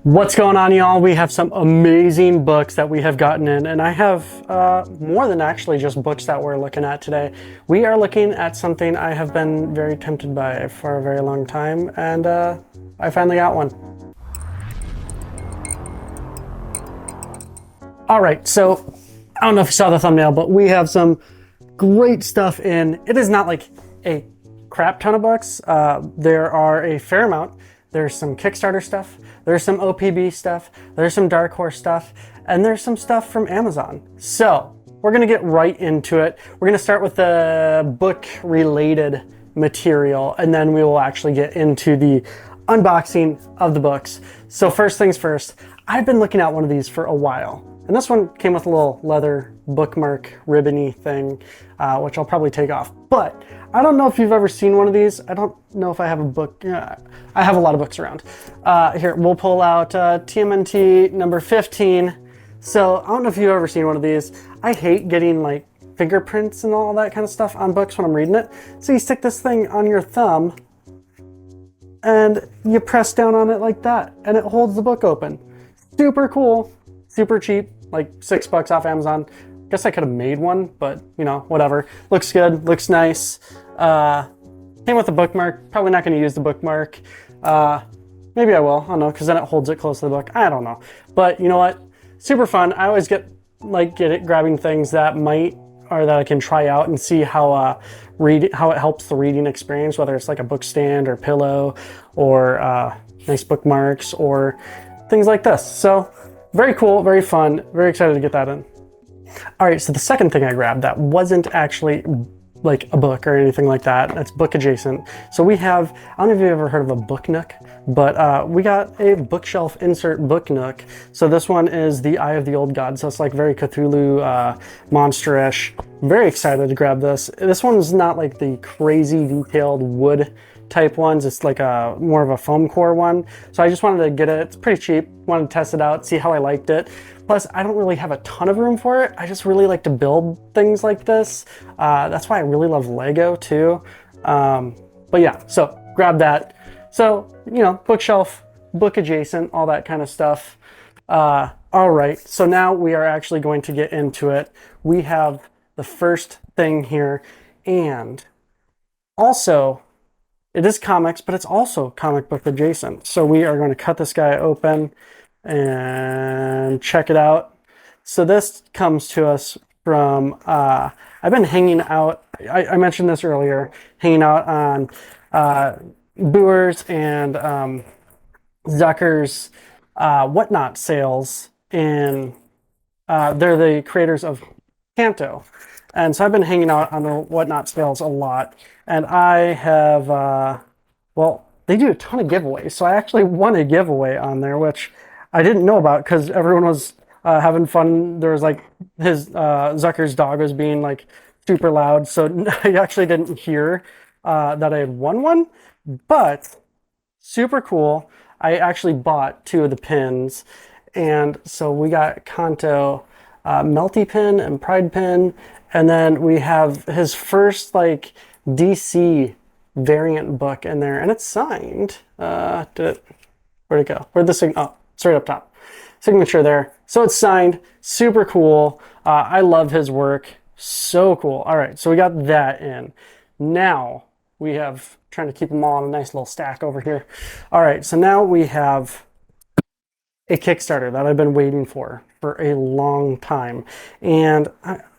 What's going on, y'all? We have some amazing books that we have gotten in, and I have more than actually just books that we're looking at today. We are looking at something I have been very tempted by for a very long time, and I finally got one. All right, so I don't know if you saw the thumbnail, but we have some great stuff in. It is not like a crap ton of books. There are a fair amount. There's some Kickstarter stuff, there's some OPB stuff, there's some Dark Horse stuff, and there's some stuff from Amazon. So we're gonna get right into it. We're gonna start with the book related material, and then we will actually get into the unboxing of the books. So first things first, I've been looking at one of these for a while. And this one came with a little leather bookmark ribbony thing, which I'll probably take off. But I don't know if you've ever seen one of these. I don't know if I have a book. I have a lot of books around. Here, we'll pull out TMNT number 15. So I don't know if you've ever seen one of these. I hate getting like fingerprints and all that kind of stuff on books when I'm reading it. So you stick this thing on your thumb and you press down on it like that and it holds the book open. Super cool. Super cheap, like $6 off Amazon. Guess I could have made one, but you know, whatever. Looks good, looks nice. Came with a bookmark. Probably not going to use the bookmark. Maybe I will. I don't know, because then it holds it close to the book. I don't know. But you know what? Super fun. I always get grabbing things that that I can try out and see how it helps the reading experience, whether it's like a book stand or pillow or nice bookmarks or things like this. So very cool, very fun, very excited to get that in. All right, so the second thing I grabbed that wasn't actually like a book or anything like that, it's book adjacent. So we have, I don't know if you've ever heard of a book nook, but we got a bookshelf insert book nook. So this one is the Eye of the Old God. So it's like very Cthulhu, monster-ish. Very excited to grab this. This one's not like the crazy detailed wood type ones. It's like a more of a foam core one. So I just wanted to get it. It's pretty cheap. Wanted to test it out, see how I liked it. Plus, I don't really have a ton of room for it. I just really like to build things like this. That's why I really love Lego too. But yeah, so grab that. So, you know, bookshelf, book adjacent, all that kind of stuff. All right, so now we are actually going to get into it. We have the first thing here, and also, it is comics, but it's also comic book adjacent. So we are going to cut this guy open and check it out. So this comes to us from, I've been hanging out, I mentioned this earlier, hanging out on Boers and Zucker's whatnot sales, and they're the creators of Canto. And so I've been hanging out on the whatnot sales a lot, and I have, well, they do a ton of giveaways. So I actually won a giveaway on there, which I didn't know about because everyone was having fun. There was like Zucker's dog was being like super loud. So I actually didn't hear that I had won one, but super cool. I actually bought 2 of the pins. And so we got Kanto Melty pin and Pride pin. And then we have his first like DC variant book in there, and it's signed. Where'd it go? Where'd the sign? Oh, it's right up top. Signature there. So it's signed. Super cool. I love his work. So cool. All right, so we got that in. Now we have, trying to keep them all in a nice little stack over here. All right, so now we have a Kickstarter that I've been waiting for a long time, and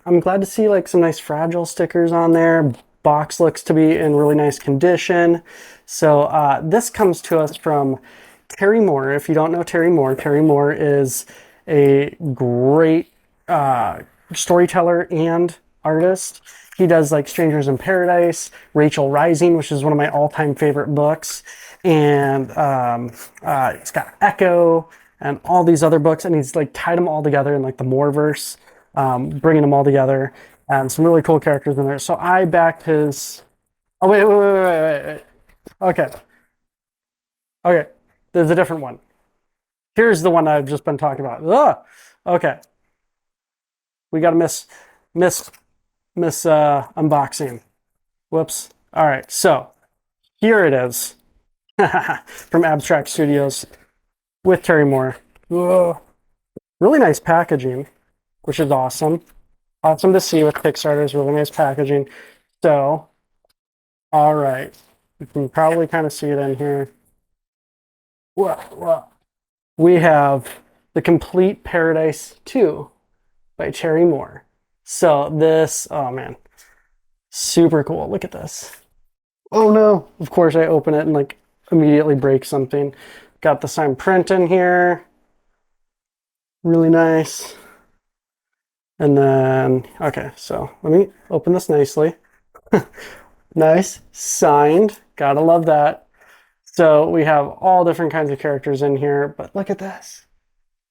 I'm glad to see like some nice fragile stickers on there. Box looks to be in really nice condition. So this comes to us from Terry Moore. If you don't know Terry Moore is a great storyteller and artist. He does like Strangers in Paradise, Rachel Rising, which is one of my all-time favorite books, and it's got Echo and all these other books, and he's like tied them all together in like the Mooreverse, bringing them all together, and some really cool characters in there. So I backed his. Oh wait. Okay. There's a different one. Here's the one I've just been talking about. Ugh! Okay. We got a miss unboxing. Whoops. All right. So here it is from Abstract Studios. with Terry Moore. Whoa. Really nice packaging, which is awesome. Awesome to see with Kickstarters, really nice packaging. So, all right. You can probably kind of see it in here. Whoa. We have The Complete Paradise 2 by Terry Moore. So this, oh man, super cool. Look at this. Oh no. Of course I open it and like immediately break something. Got the signed print in here. Really nice. And then, okay, so let me open this nicely. Nice, signed. Gotta love that. So we have all different kinds of characters in here, but look at this.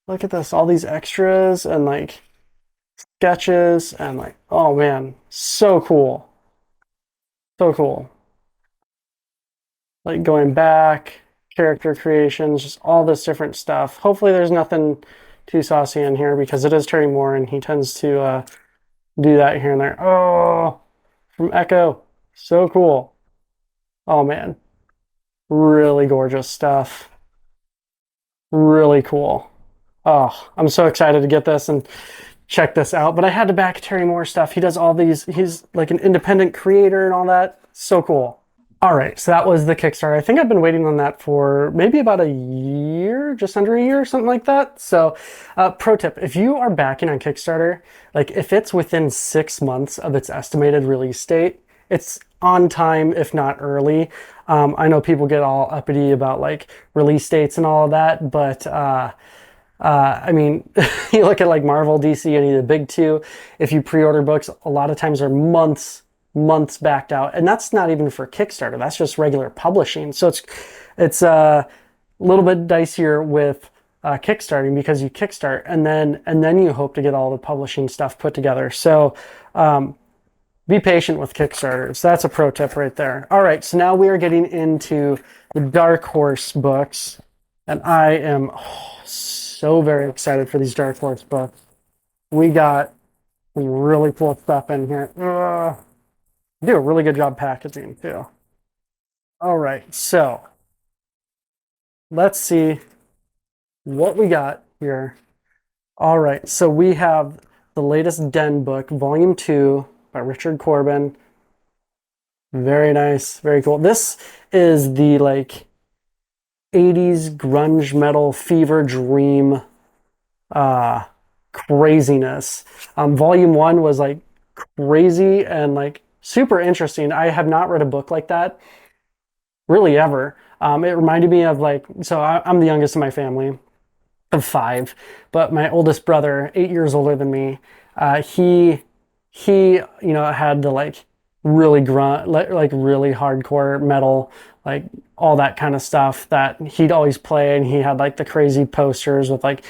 Look at this, all these extras and like sketches and like, oh man, so cool. So cool. Like going back, character creations, just all this different stuff. Hopefully there's nothing too saucy in here because it is Terry Moore and he tends to do that here and there. Oh, from Echo. So cool. Oh man. Really gorgeous stuff. Really cool. Oh, I'm so excited to get this and check this out. But I had to back Terry Moore stuff. He does all these, he's like an independent creator and all that. So cool. All right, so that was the Kickstarter. I think I've been waiting on that for maybe about a year, just under a year, something like that. So, pro tip, if you are backing on Kickstarter, like if it's within 6 months of its estimated release date, it's on time, if not early. I know people get all uppity about like release dates and all of that, but I mean, you look at like Marvel, DC, any of the big two, if you pre-order books, a lot of times they're months backed out, and that's not even for Kickstarter, that's just regular publishing. So it's a little bit dicier with kickstarting because you kickstart and then you hope to get all the publishing stuff put together. So be patient with Kickstarters. That's a pro tip right there. All right, so now we are getting into the Dark Horse books, and I am so very excited for these Dark Horse books. We got some really cool stuff in here. Do a really good job packaging too. All right, so let's see what we got here. All right, so we have the latest Den book, Volume 2 by Richard Corbin. Very nice, very cool. This is the like 80s grunge metal fever dream craziness. Volume 1 was like crazy and like super interesting. I have not read a book like that really ever. It reminded me of like, so I'm the youngest in my family of 5, but my oldest brother, 8 years older than me, he had the like really grunt, like really hardcore metal, like all that kind of stuff that he'd always play, and he had like the crazy posters with like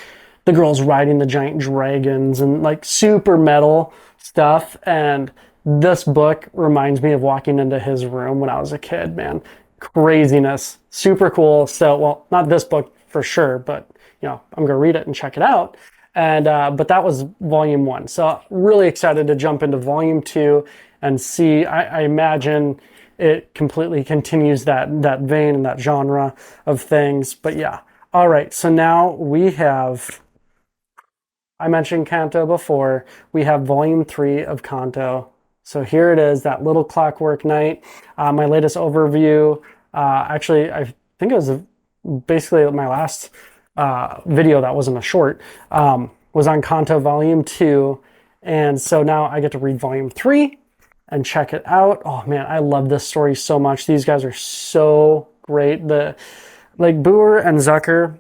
the girls riding the giant dragons and like super metal stuff. And this book reminds me of walking into his room when I was a kid, man. Craziness. Super cool. So, well, not this book for sure, but I'm going to read it and check it out. And, but that was Volume 1. So really excited to jump into Volume 2 and see, I imagine it completely continues that vein and that genre of things. But yeah. All right. So now we have, I mentioned Kanto before. We have Volume 3 of Kanto. So here it is, that little Clockwork Knight. My latest overview, actually, I think it was basically my last video that wasn't a short, was on Kanto Volume 2. And so now I get to read Volume 3 and check it out. Oh man, I love this story so much. These guys are so great. Like Boer and Zucker,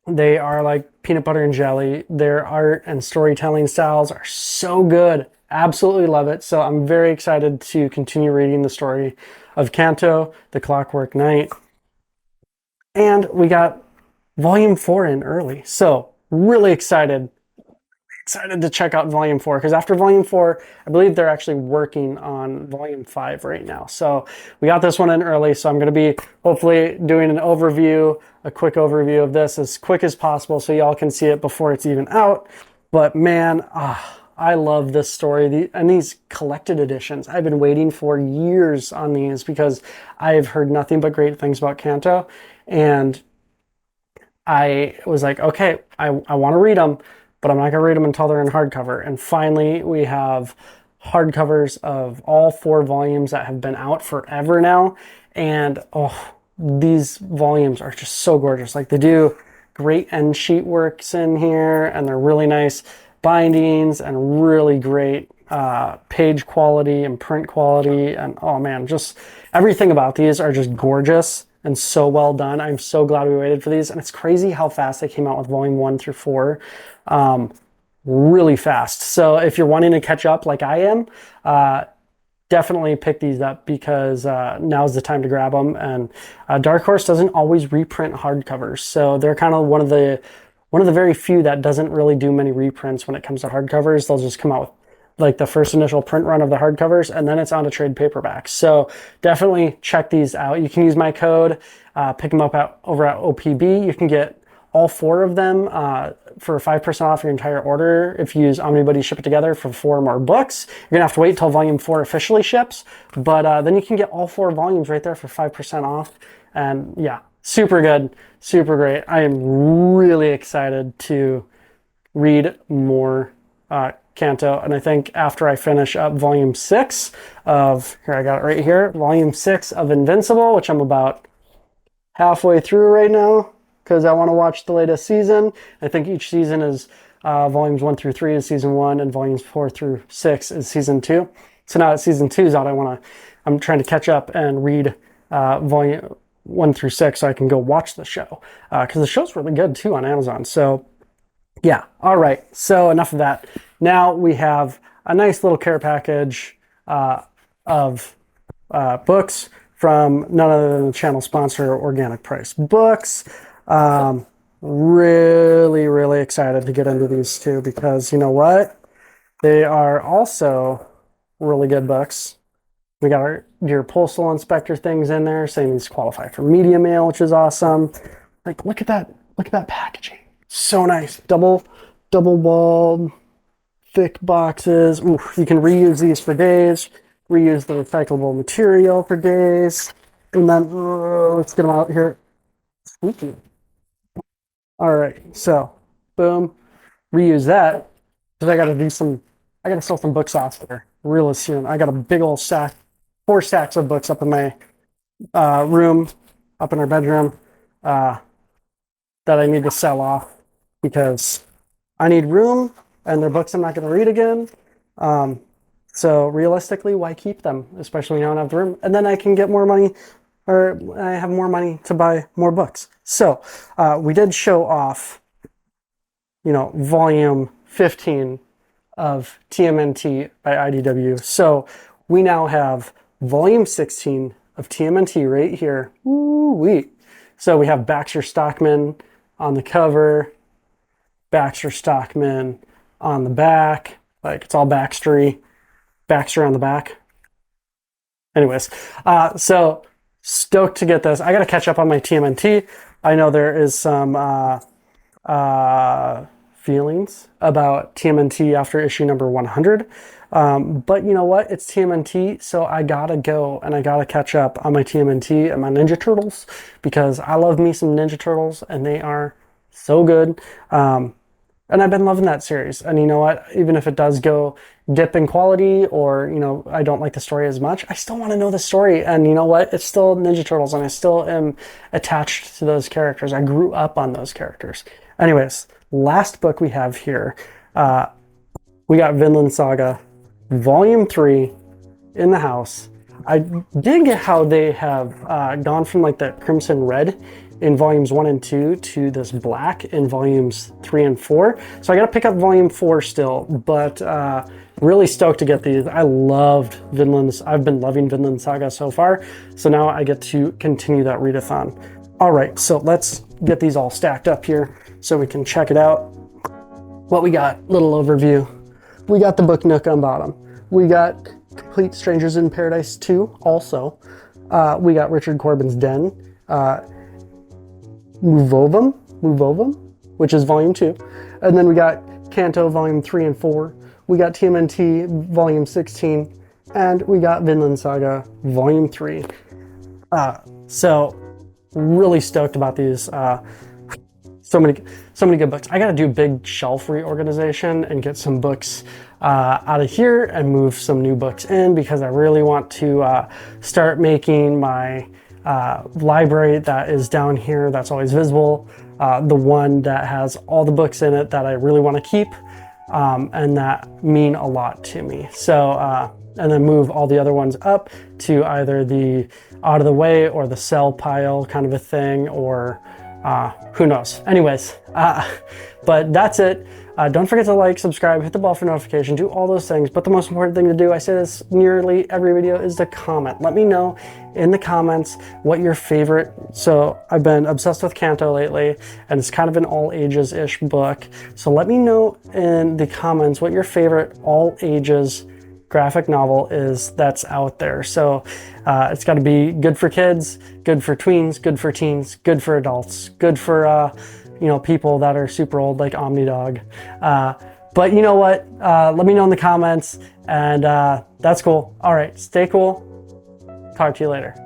they are like peanut butter and jelly. Their art and storytelling styles are so good. Absolutely love it. So I'm very excited to continue reading the story of Kanto, the Clockwork Knight. And we got Volume 4 in early. So really excited to check out Volume 4, because after Volume 4, I believe they're actually working on Volume 5 right now. So we got this one in early, so I'm going to be hopefully doing an overview, a quick overview of this as quick as possible so y'all can see it before it's even out. But man, I love this story and these collected editions. I've been waiting for years on these because I've heard nothing but great things about Kanto. And I was like, okay, I want to read them, but I'm not going to read them until they're in hardcover. And finally, we have hardcovers of all 4 volumes that have been out forever now. And oh, these volumes are just so gorgeous. Like, they do great end sheet works in here, and they're really nice bindings and really great page quality and print quality. And oh man, just everything about these are just gorgeous and so well done. I'm so glad we waited for these. And it's crazy how fast they came out with volume 1 through 4. Really fast. So if you're wanting to catch up like I am, definitely pick these up, because now's the time to grab them. And Dark Horse doesn't always reprint hardcovers, so they're kind of one of the very few that doesn't really do many reprints when it comes to hardcovers. They'll just come out with like the first initial print run of the hardcovers, and then it's on to trade paperbacks. So definitely check these out. You can use my code, pick them up over at OPB. You can get all 4 of them for 5% off your entire order if you use Omnibuddy Ship It Together for 4 more books. You're gonna have to wait till volume 4 officially ships, but then you can get all 4 volumes right there for 5% off. And yeah, super good, super great. I am really excited to read more Canto, and I think after I finish up volume 6 of, here I got it right here, volume 6 of Invincible, which I'm about halfway through right now, because I want to watch the latest season. I think each season is volumes 1 through 3 is season 1, and volumes 4 through 6 is season 2. So now that season 2 is out, I'm trying to catch up and read volume 1 through 6 so I can go watch the show, because the show's really good too on Amazon. So yeah, all right, so enough of that. Now we have a nice little care package of books from none other than the channel sponsor, Organic Price Books. Really, really excited to get into these two, because you know what? They are also really good books. We got your postal inspector things in there, saying these qualify for media mail, which is awesome. Like, look at that packaging. So nice. Double walled, thick boxes. Ooh, you can reuse these for days. Reuse the recyclable material for days. And then, let's get them out here. Spooky. All right, so boom, reuse that, because I gotta sell some books off there real soon. I got a big old stack, 4 stacks of books up in my room, up in our bedroom, that I need to sell off, because I need room, and they're books I'm not going to read again. So realistically, why keep them, especially when I don't have the room? And then I can get more money, or I have more money to buy more books. So we did show off, volume 15 of TMNT by IDW. So we now have volume 16 of TMNT right here. Woo-wee. So we have Baxter Stockman on the cover, Baxter Stockman on the back, like it's all Baxter on the back. Anyways, so stoked to get this. I got to catch up on my TMNT. I know there is some feelings about TMNT after issue number 100. But you know what? It's TMNT, so I gotta go and I gotta catch up on my TMNT and my Ninja Turtles, because I love me some Ninja Turtles and they are so good. And I've been loving that series. And you know what? Even if it does go dip in quality, or, I don't like the story as much, I still want to know the story. And you know what? It's still Ninja Turtles, and I still am attached to those characters. I grew up on those characters. Anyways, last book we have here, we got Vinland Saga Volume 3 in the house. I did get how they have gone from like the crimson red in volumes 1 and 2 to this black in volumes 3 and 4. So I got to pick up volume 4 still, but really stoked to get these. I've been loving Vinland Saga so far. So now I get to continue that readathon. All right, so let's get these all stacked up here so we can check it out. What we got, little overview. We got the book Nook on bottom. We got Complete Strangers in Paradise 2 also. We got Richard Corbin's Den. Movovum, which is volume 2. And then we got Canto volume 3 and 4. We got TMNT volume 16. And we got Vinland Saga volume 3. So really stoked about these. so many good books. I got to do big shelf reorganization and get some books out of here and move some new books in, because I really want to start making my library that is down here, that's always visible, the one that has all the books in it that I really want to keep and that mean a lot to me. So and then move all the other ones up to either the out of the way or the sell pile kind of a thing, or who knows. Anyways, but that's it. Don't forget to like, subscribe, hit the bell for notification, do all those things. But the most important thing to do, I say this nearly every video, is to comment. Let me know in the comments what your favorite, so I've been obsessed with Canto lately, and it's kind of an all ages-ish book. So let me know in the comments what your favorite all ages graphic novel is that's out there. So it's got to be good for kids, good for tweens, good for teens, good for adults, good for you know, people that are super old like Omnidog. But you know what? Let me know in the comments, and that's cool. All right, stay cool. Talk to you later.